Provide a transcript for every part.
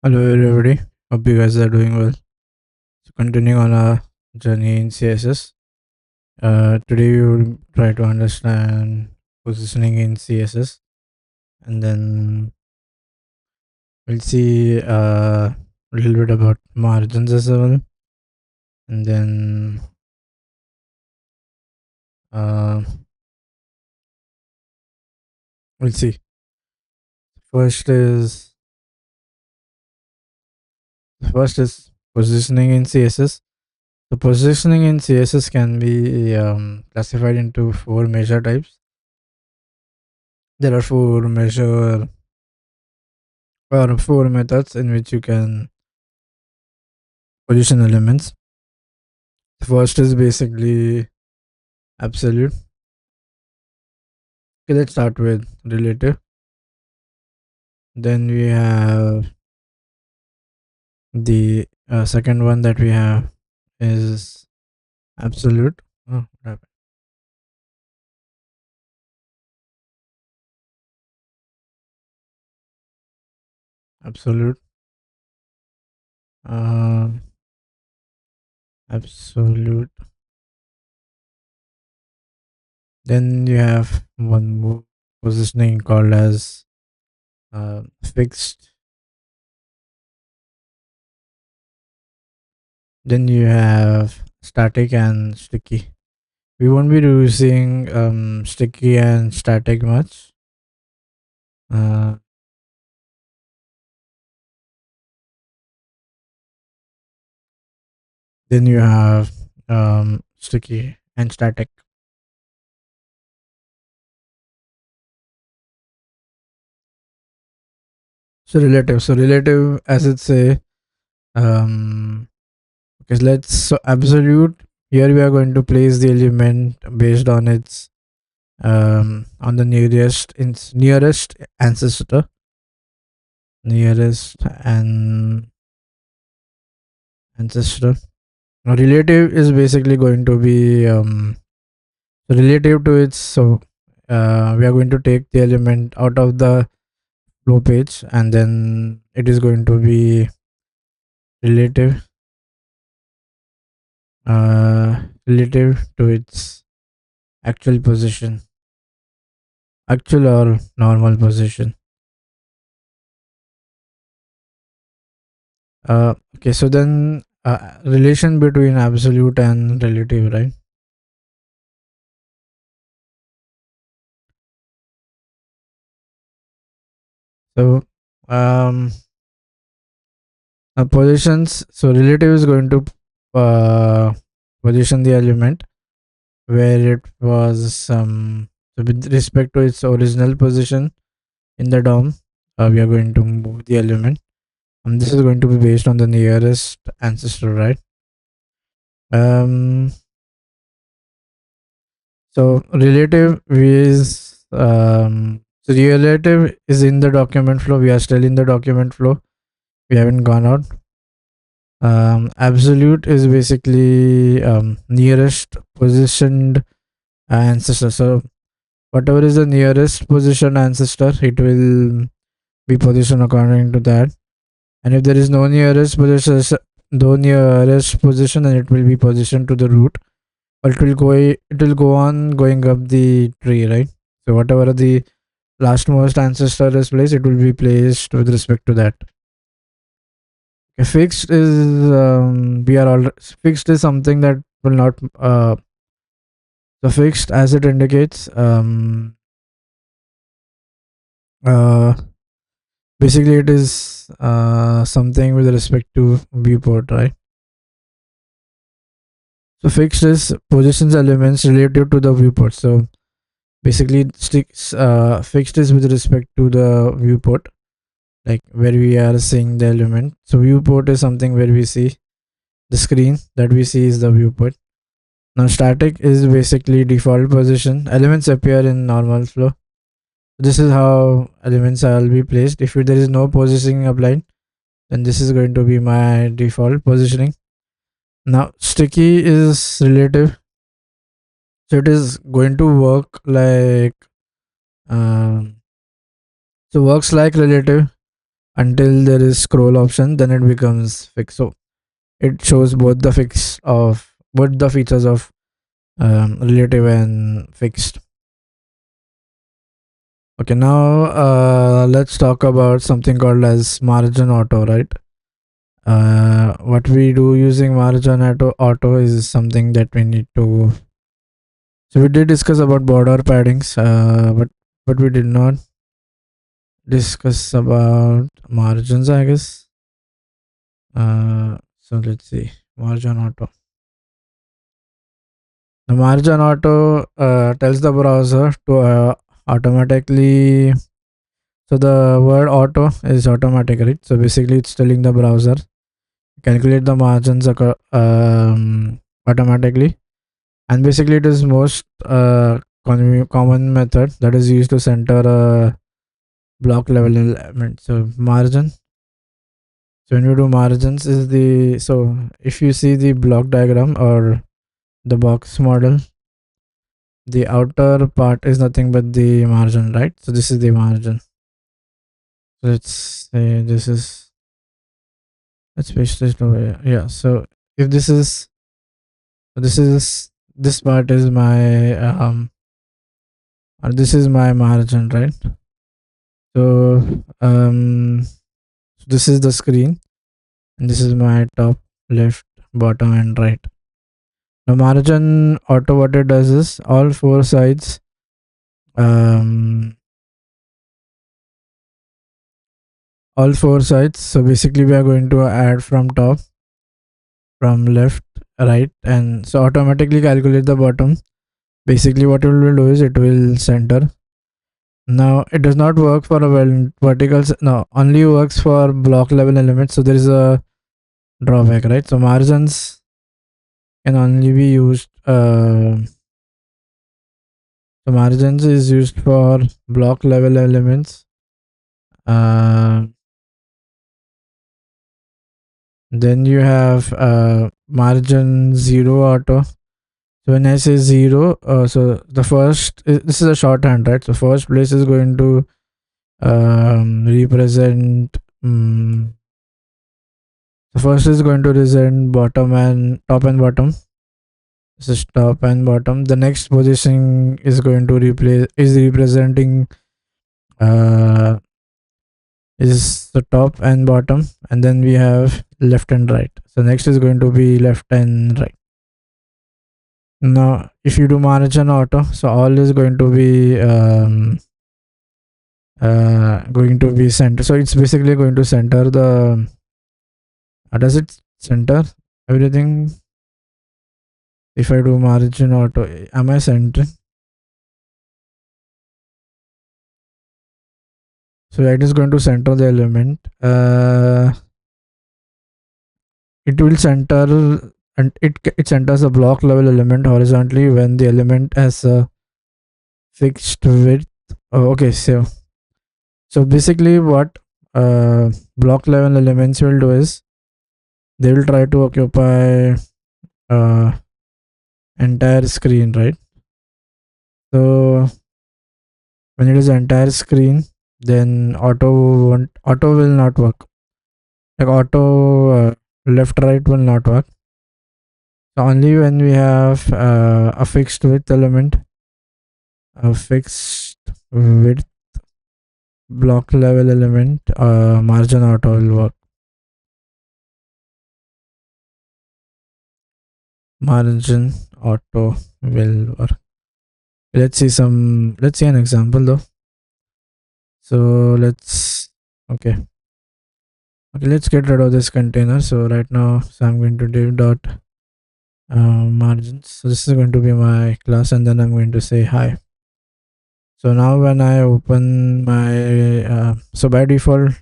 Hello everybody, hope you guys are doing well. So continuing on our journey in CSS, today we will try to understand positioning in CSS, and then we'll see a little bit about margins as well, and then uh, we'll see. First is first is positioning in CSS. The positioning in CSS can be classified into four major types. There are four methods in which you can position elements. The first is basically absolute. Okay, let's start with relative. Then we have the second one that we have is absolute. Oh, what happened? Absolute. Uh, absolute. Then you have one more positioning called as fixed. Then you have static and sticky. We won't be using sticky and static much. Uh, then you have sticky and static. So relative. So relative, as it say, okay. So absolute. Here we are going to place the element based on its on the nearest ancestor, nearest and ancestor. Now relative is basically going to be relative to its. So we are going to take the element out of the flow page, and then it is going to be relative relative to its actual position, actual or normal position. Okay, so then relation between absolute and relative, right? So positions. So relative is going to position the element where it was so with respect to its original position in the DOM. We are going to move the element, and this is going to be based on the nearest ancestor, right? um so relative is in the document flow. We are still in the document flow, we haven't gone out. Absolute is basically nearest positioned ancestor. So whatever is the nearest position ancestor, it will be positioned according to that. And if there is no nearest position, then it will be positioned to the root, or it will go on going up the tree, right? So whatever the lastmost ancestor is placed, it will be placed with respect to that. Okay, fixed is we are all fixed is something that will not so fixed, as it indicates, uh basically it is something with respect to viewport, right? So fixed is positions elements relative to the viewport. So basically fixed is with respect to the viewport, like where we are seeing the element. So viewport is something where we see the screen that we see is the viewport. Now static is basically default position. Elements appear in normal flow. This is how elements will be placed. If there is no positioning applied, then this is going to be my default positioning. Now sticky is relative, so it is going to work like um, so works like relative until there is scroll option, then it becomes fixed. So it shows both the features of relative and fixed. Okay, now let's talk about something called as margin auto, right? What we do using margin auto is something that we need to. So we did discuss about border paddings, but we did not discuss about margins, I guess. So let's see, margin auto. The margin auto tells the browser to automatically. So the word auto is automatic, right? So basically, it's telling the browser calculate the margins automatically, and basically, it is most common method that is used to center a block level element. So margin. So when you do margins is the, so if you see the block diagram or the box model, the outer part is nothing but the margin, right? So this is the margin. So let's say this is, let's paste this over here. Yeah, so if this part is my this is my margin, right? So this is the screen, and this is my top, left, bottom, and right. Now margin auto, what it does is all four sides so basically we are going to add from top, from left, right, and so automatically calculate the bottom. Basically what it will do is it will center. Now it does not work for a vertical, no, only works for block level elements, so there is a drawback, right? So margins can only be used so margins is used for block level elements. Then you have margin zero auto. So when I say zero, so the first, this is a shorthand, right? So first place is going to represent. The first is going to represent bottom and top and bottom. This is top and bottom. The next position is going to representing is the top and bottom, and then we have left and right. So next is going to be left and right. Now if you do margin auto, so all is going to be center. So it's basically going to center the does it center everything? If I do margin auto, am I centering? So it is going to center the element. It will center, and it centers a block level element horizontally when the element has a fixed width. Okay, so basically what block level elements will do is they will try to occupy entire screen, right? So when it is entire screen, then auto will not work. Like auto left right will not work. So only when we have a fixed width element, a fixed width block level element, margin auto will work. Margin auto will work. Let's see an example though. So let's let's get rid of this container. So right now, so I'm going to div dot margins. So this is going to be my class, and then I'm going to say hi. So now when I open my so by default,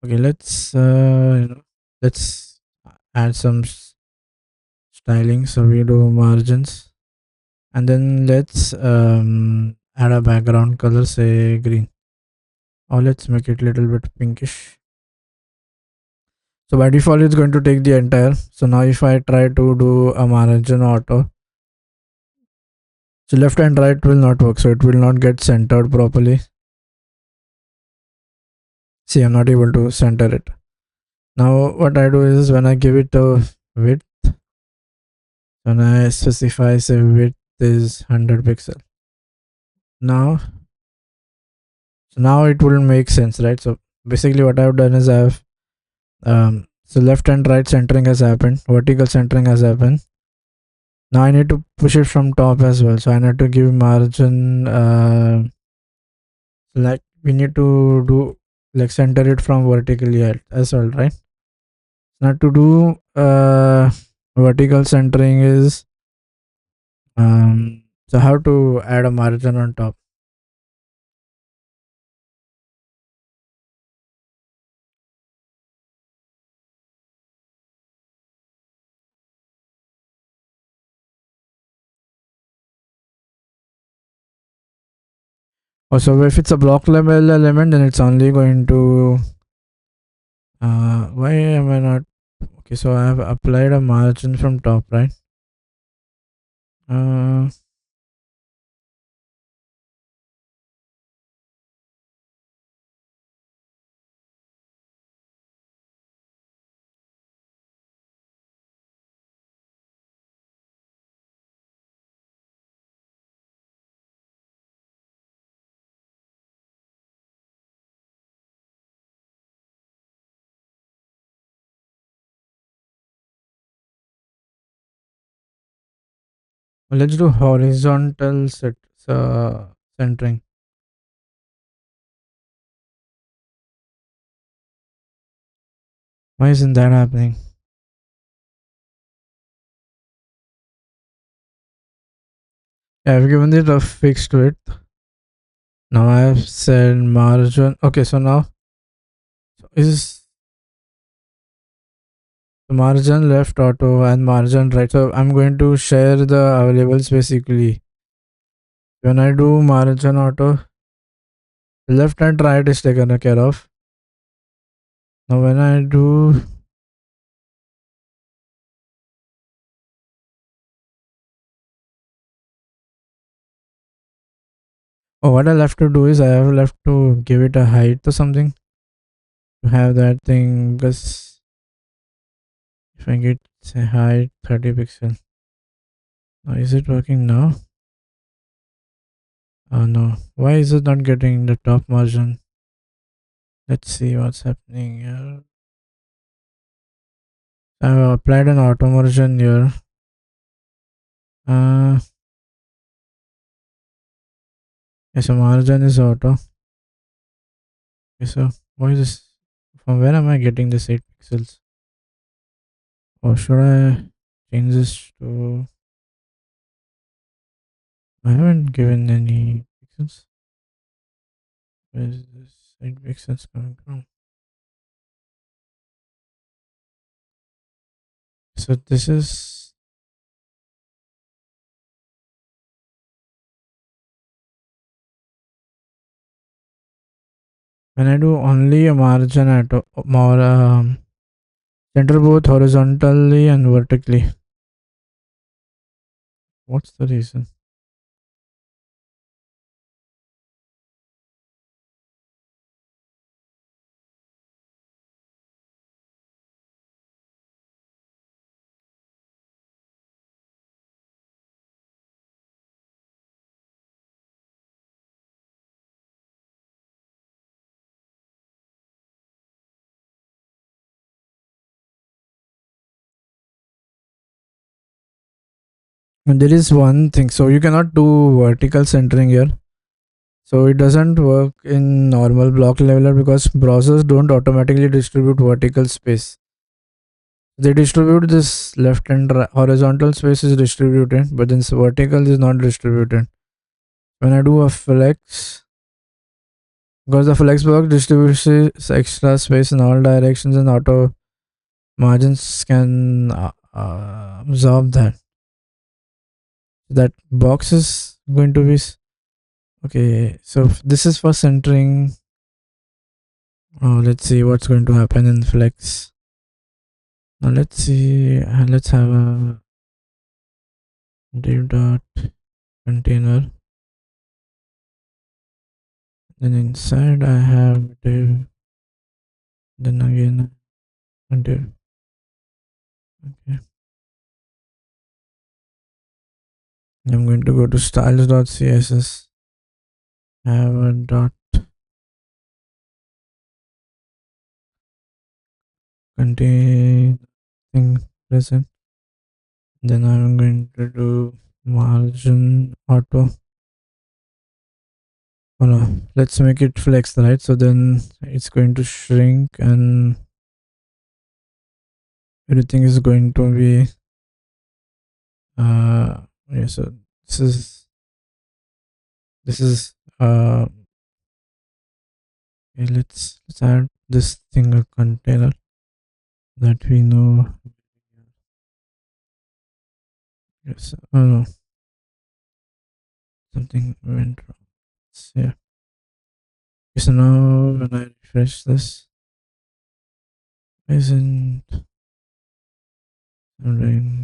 okay, let's let's add some styling. So we do margins, and then let's add a background color, say green, or let's make it a little bit pinkish. So by default it's going to take the entire. So now if I try to do a margin auto, so left and right will not work, so it will not get centered properly. See, I'm not able to center it. Now what I do is when I give it a width, when I specify say width is 100 pixel. Now, so now it will make sense, right? So basically what I've done is I've so left and right centering has happened, vertical centering has happened. Now I need to push it from top as well. So I need to give margin like we need to do like center it from vertically as well, right? Now to do vertical centering is so how to add a margin on top. Oh, so if it's a block level element, then it's only going to why am I not okay? So I have applied a margin from top, right? uh let's do horizontal centering. Why isn't that happening? Yeah, I've given it a fixed width. Now I have said margin. Okay, so now is margin left auto and margin right. So I'm going to share the available space equally. When I do margin auto, left and right is taken care of. Now when I do what I'll have to do is I have left to give it a height or something to have that thing, because if I get say height 30 pixel. Now is it working now? Oh no. Why is it not getting the top margin? Let's see what's happening here. I've applied an auto margin here. Yes, so margin is auto. Okay, so why is this? From where am I getting this 8 pixels? Or should I change this to? I haven't given any pixels. Where is this 8 pixels coming from? So this is when I do only a margin at more center both horizontally and vertically. What's the reason? And there is one thing. So you cannot do vertical centering here. So it doesn't work in normal block leveler because browsers don't automatically distribute vertical space. They distribute this left and horizontal space is distributed, but then vertical is not distributed. When I do a flex, because the flexbox distributes extra space in all directions and auto margins can absorb that. That box is going to be okay. So this is for centering. Let's see what's going to happen in flex. Now let's see. Let's have a div dot container. Then inside I have div Then again, until okay, I'm going to go to styles.css. Have a dot contain thing present. Then I'm going to do margin auto. Oh no, let's make it flex, right? So then it's going to shrink and everything is going to be yeah, so this is okay, let's add this thing a container that we know. Yes, oh no, something went wrong. Yeah. Okay, so now when I refresh this, isn't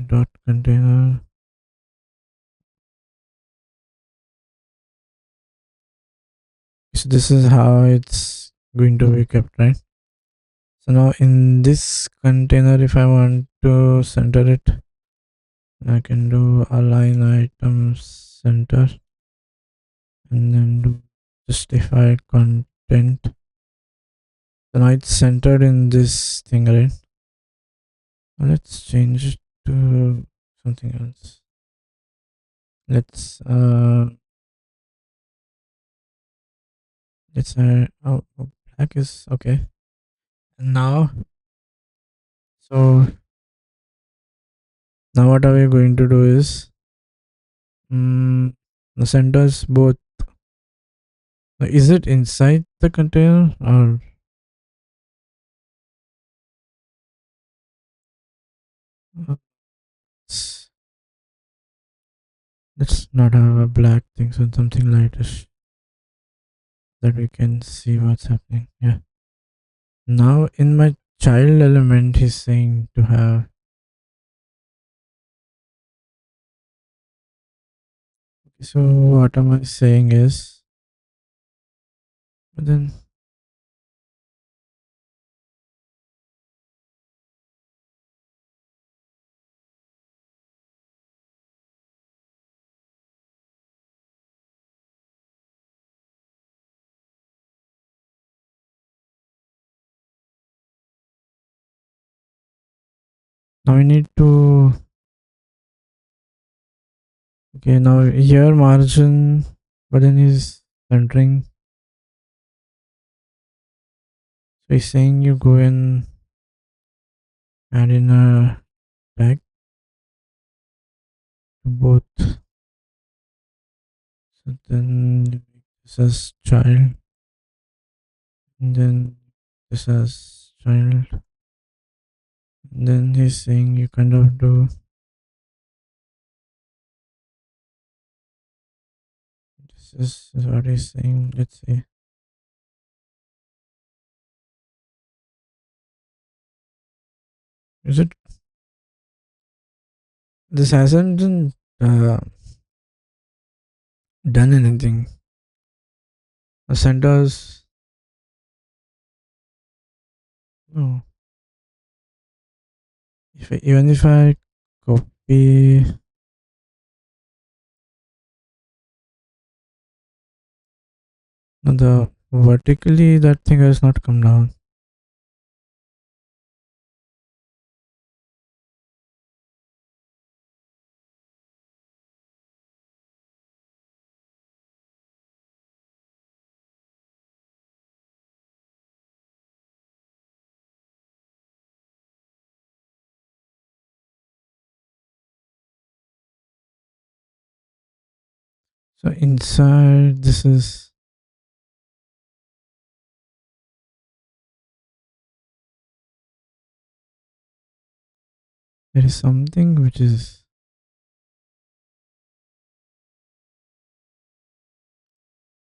dot container. So this is how it's going to be kept, right? So now in this container, if I want to center it, I can do align items center and then do justify content. So now it's centered in this thing, right? Now let's change it to something else. Let's black is okay. And now, so now what are we going to do is the centers both. Is it inside the container or let's, let's not have a black thing, so something lightish that we can see what's happening. Yeah. Now in my child element, he's saying to have. So what am I saying is, but then now we need to. Okay, now here margin, but then he's centering. So he's saying you go and add in a tag to both. So then you make this as child, and then this as child. And then he's saying you kind of do this is what he's saying. Let's see. Is it this hasn't done anything? The centers no. Even if I copy the vertically, that thing has not come down. So inside this is there is something which is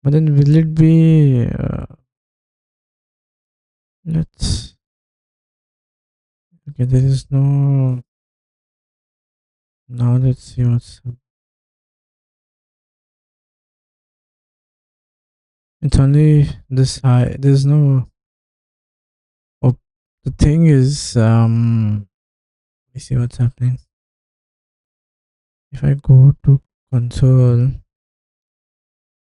but then will it be let's okay, there is no now let's see what's it's only this high, there's no The thing is, let me see what's happening. If I go to console,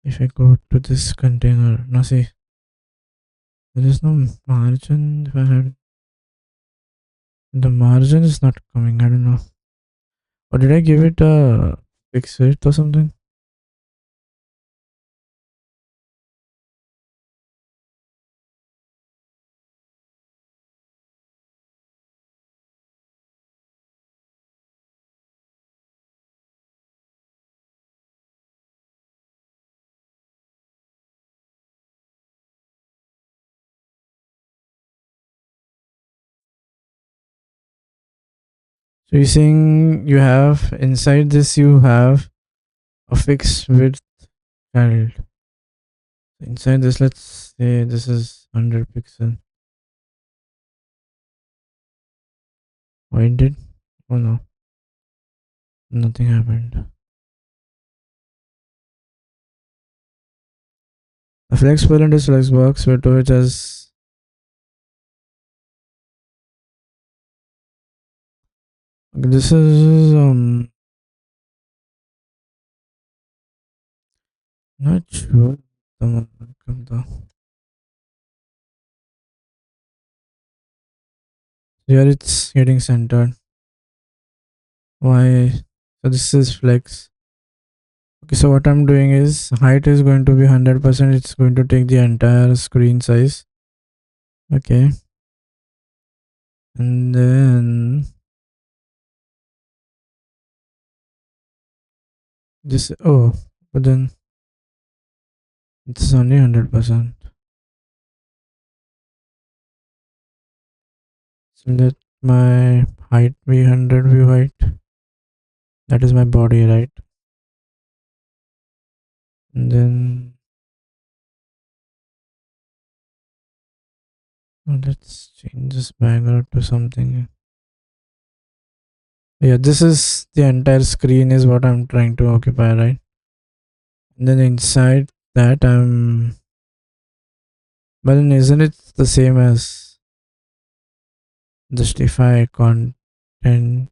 if I go to this container, now see, there is no margin. If I had the margin is not coming, I don't know. Or did I give it a fixed width or something? So you're saying you have inside this, you have a fixed width child. Inside this, let's say this is 100 pixel. Why did? Oh no, nothing happened. A flex parent is Flexbox, which has this is not sure. Here it's getting centered. Why? So this is flex. Okay, so what I'm doing is height is going to be 100%. It's going to take the entire screen size. Okay. And then this, oh, but then it's only 100%. So let my height be 100 view height. That is my body, right? And then let's change this background to something. Yeah, this is the entire screen is what I'm trying to occupy, right? And then inside that but then isn't it the same as justify content?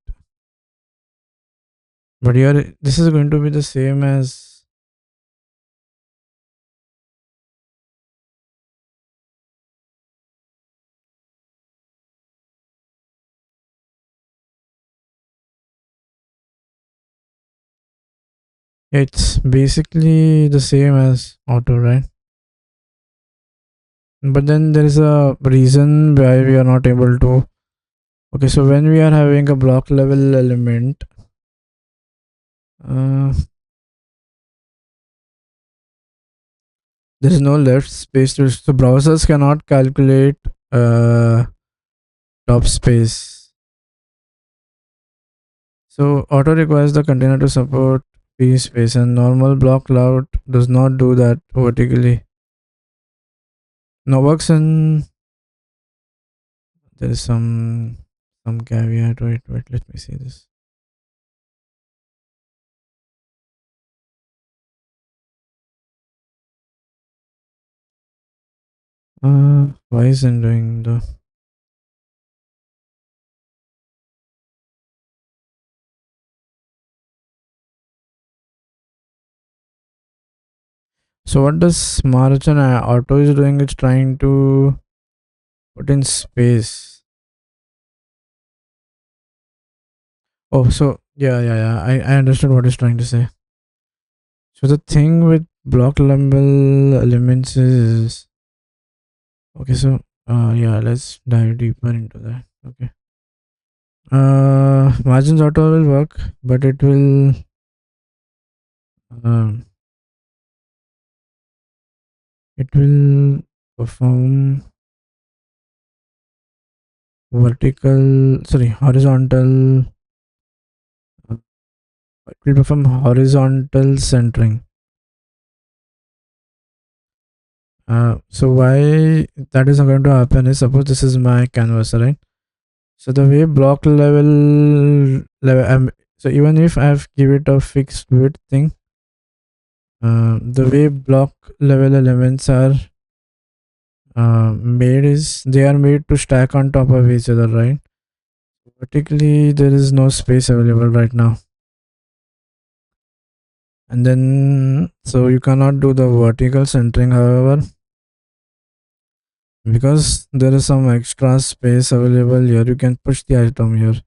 But here this is going to be the same as it's basically the same as auto, right? But then there is a reason why we are not able to. Okay, so when we are having a block level element, there is no left space to, so browsers cannot calculate top space. So auto requires the container to support free space, and normal block cloud does not do that vertically. Now works in, there is some caveat. Wait, let me see this. Why isn't doing the, so what does margin auto is doing? It's trying to put in space. Oh, so yeah. I understood what it's trying to say. So the thing with block level elements is, okay. So yeah, let's dive deeper into that. Okay. Margins auto will work, but um, it will perform horizontal. It will perform horizontal centering. So why that is not going to happen is, suppose this is my canvas, right? So the way block level so even if I have give it a fixed width thing, the way block level elements are made is they are made to stack on top of each other, right? Vertically, there is no space available right now. And then, so you cannot do the vertical centering, however, because there is some extra space available here. You can push the item here.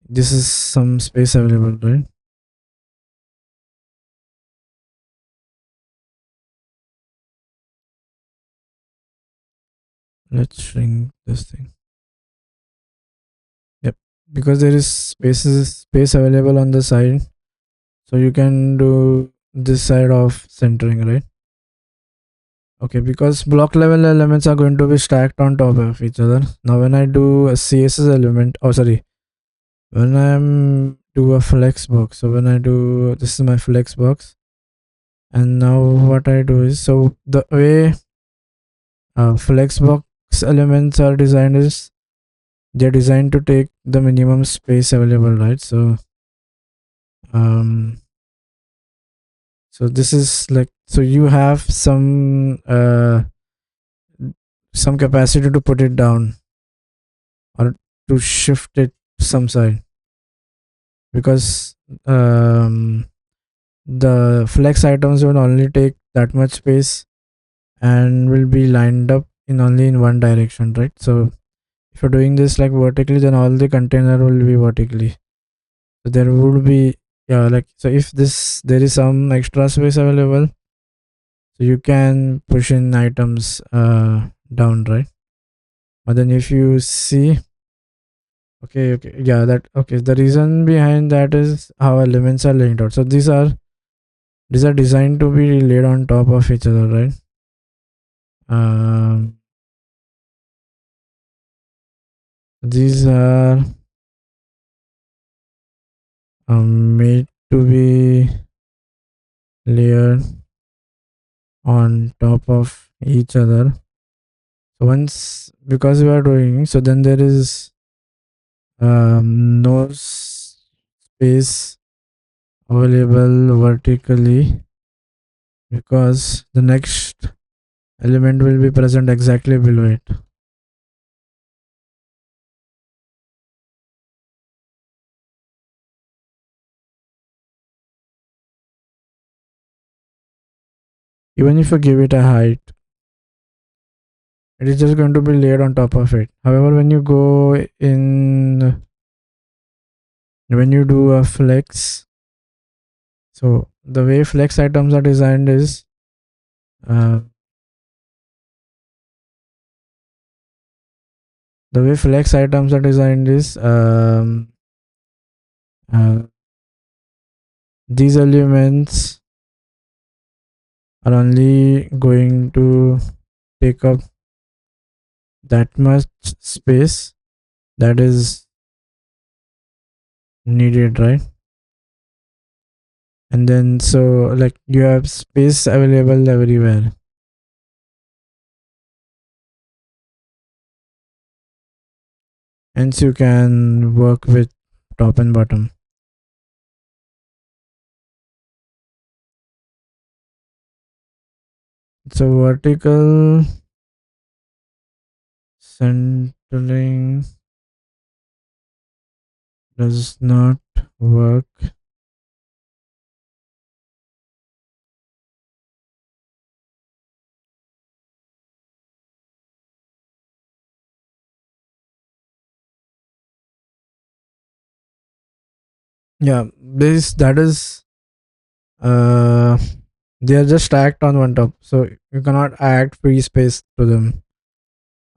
This is some space available, right? Let's shrink this thing. Yep, because there is space available on the side, so you can do this side of centering, right? Okay, because block level elements are going to be stacked on top of each other. Now when I do a CSS element, oh sorry, when I'm do a flex box, so when I do, this is my flex box, and now what I do is, so the way flex box elements are designed is they're designed to take the minimum space available, right? So um so this is like, so you have some capacity to put it down or to shift it some side, because the flex items will only take that much space and will be lined up in only in one direction, right? So if you're doing this like vertically, then all the container will be vertically, so there would be, yeah, like, so if this there is some extra space available, so you can push in items down, right? But then if you see, okay, yeah, that, okay, the reason behind that is how elements are laid out. So these are designed to be laid on top of each other, right? um these are made to be layered on top of each other. So once, because we are doing, so then there is no space available vertically, because the next element will be present exactly below it. Even if you give it a height, it is just going to be layered on top of it. However, when you go in, when you do a flex, so the way flex items are designed is uh, the way flex items are designed is uh, these elements are only going to take up that much space that is needed, right? And then, so like, you have space available everywhere, hence you can work with top and bottom. So vertical centering does not work yeah, this that is uh they are just stacked on one top, so you cannot add free space to them.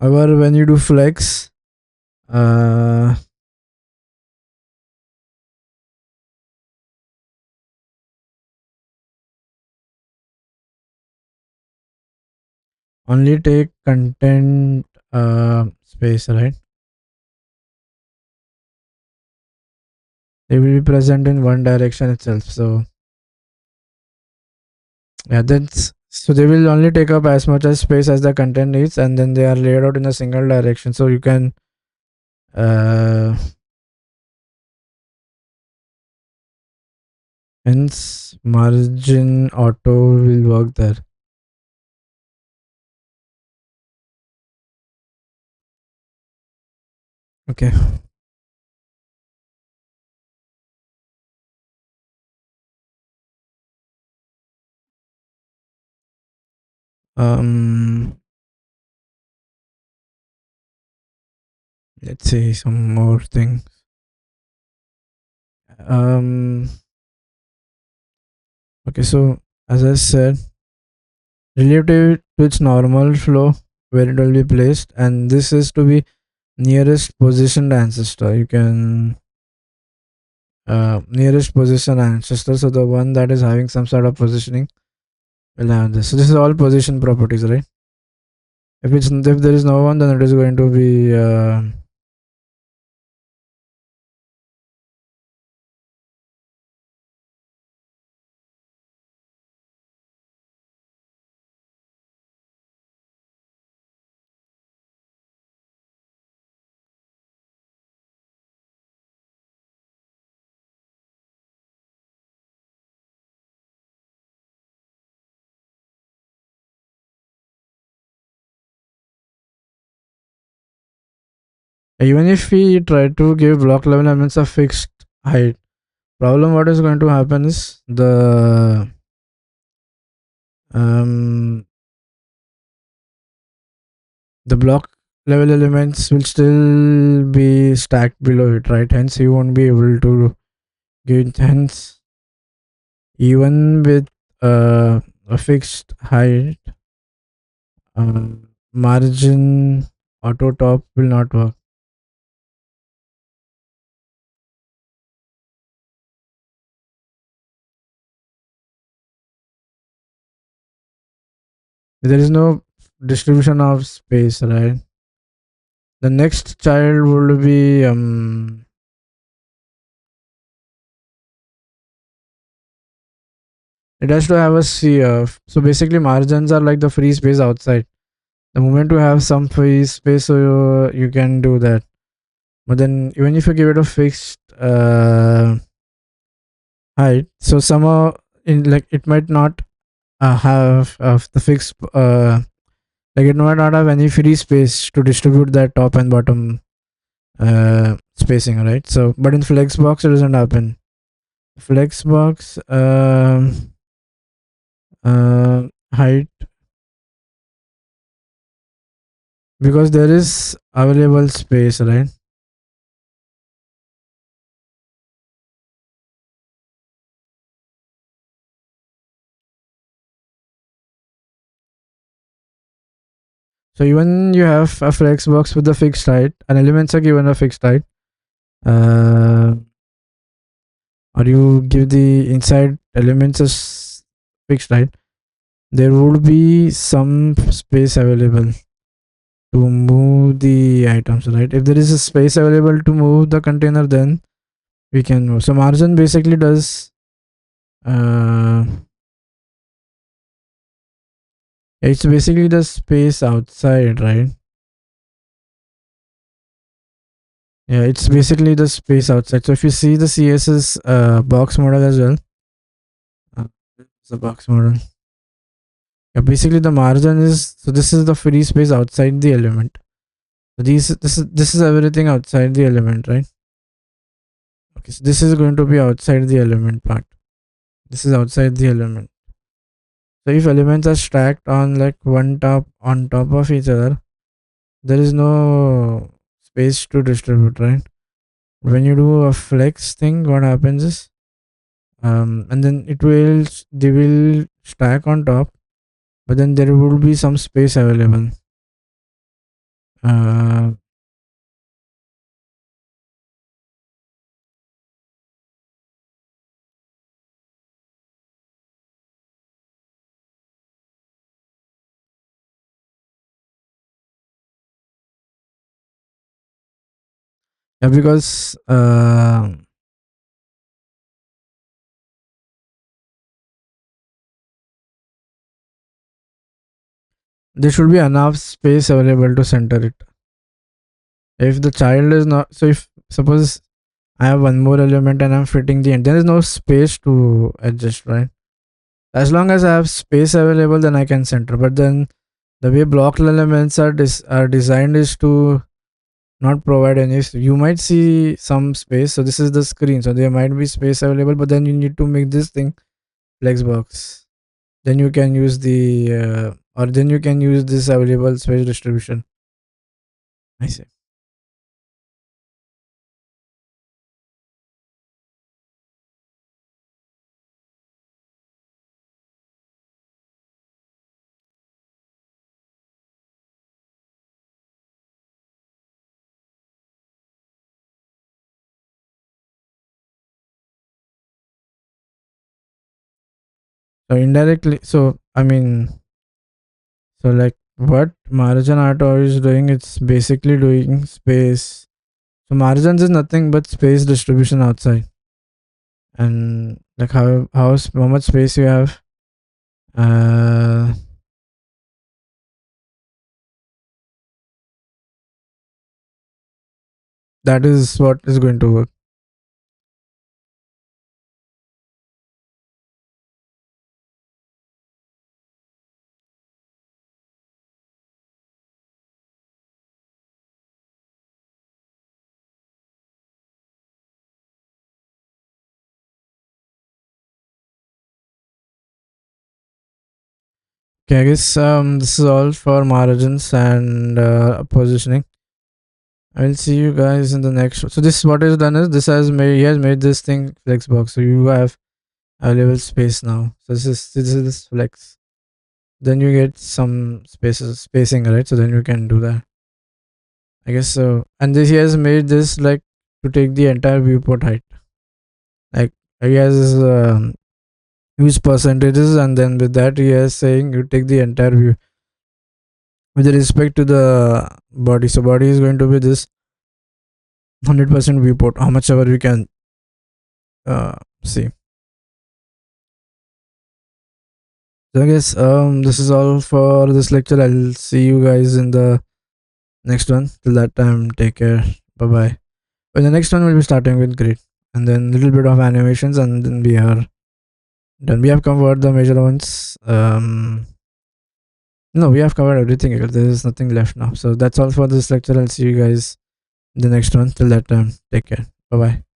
However, when you do flex, uh only take content space, right? They will be present in one direction itself. So yeah, that's, so they will only take up as much as space as the content needs, and then they are laid out in a single direction, so you can hence margin auto will work there. Okay. um let's see some more things. um okay, so as I said, relative to its normal flow where it will be placed, and this is to be nearest positioned ancestor. You can nearest position ancestor, so the one that is having some sort of positioning will have this. So this is all position properties, right? If there is no one, then it is going to be even if we try to give block level elements a fixed height, problem what is going to happen is um the block level elements will still be stacked below it, right? Hence you won't be able to give, hence even with a fixed height, margin auto top will not work. There is no distribution of space, right? The next child would be it has to have a sphere. So basically margins are like the free space outside. The moment you have some free space, so you can do that. But then even if you give it a fixed height, so somehow in like it might not have the fixed like it might not have any free space to distribute that top and bottom spacing, right? So but in Flexbox it doesn't happen. Flexbox height, because there is available space, right? So even you have a Flexbox with a fixed height, and elements are given a fixed height, uh, or you give the inside elements as fixed height, there would be some space available to move the items, right? If there is a space available to move the container, then we can move. So margin basically does uh, it's basically the space outside, right? Yeah, it's basically the space outside. So if you see the CSS box model as well, it's a box model. Yeah, basically the margin is, so this is the free space outside the element. So this is everything outside the element, right? Okay, so this is going to be outside the element part. This is outside the element. So if elements are stacked on like one top on top of each other, there is no space to distribute, right? When you do a flex thing, what happens is and then they will stack on top, but then there will be some space available. uh, yeah, because there should be enough space available to center it. If the child is not, so if suppose I have one more element and I'm fitting the end, there is no space to adjust, right? As long as I have space available, then I can center. But then the way block elements are designed is to not provide any. You might see some space. So this is the screen. So there might be space available, but then you need to make this thing flexbox. Then you can use the or then you can use this available space distribution. I see. So indirectly, so I mean, so like what margin auto is doing, it's basically doing space. So margins is nothing but space distribution outside, and like how much space you have. Uh, that is what is going to work. Okay, I guess this is all for margins and positioning. I'll see you guys in the next. So this what is done is this has made he has made this thing flexbox. So you have available space now. So this is this flex. Then you get some spaces spacing, right? So then you can do that. I guess so. And this he has made this like to take the entire viewport height. Like he has huge percentages, and then with that he is saying you take the entire view with respect to the body. So body is going to be this 100% viewport, how much ever we can see. So I guess this is all for this lecture. I'll see you guys in the next one. Till that time, take care. Bye bye. Well, the next one will be starting with grid, and then little bit of animations, and then we are done. We have covered the major ones. No, we have covered everything. There is nothing left now. So that's all for this lecture. I'll see you guys in the next one. Till that time, take care. Bye bye.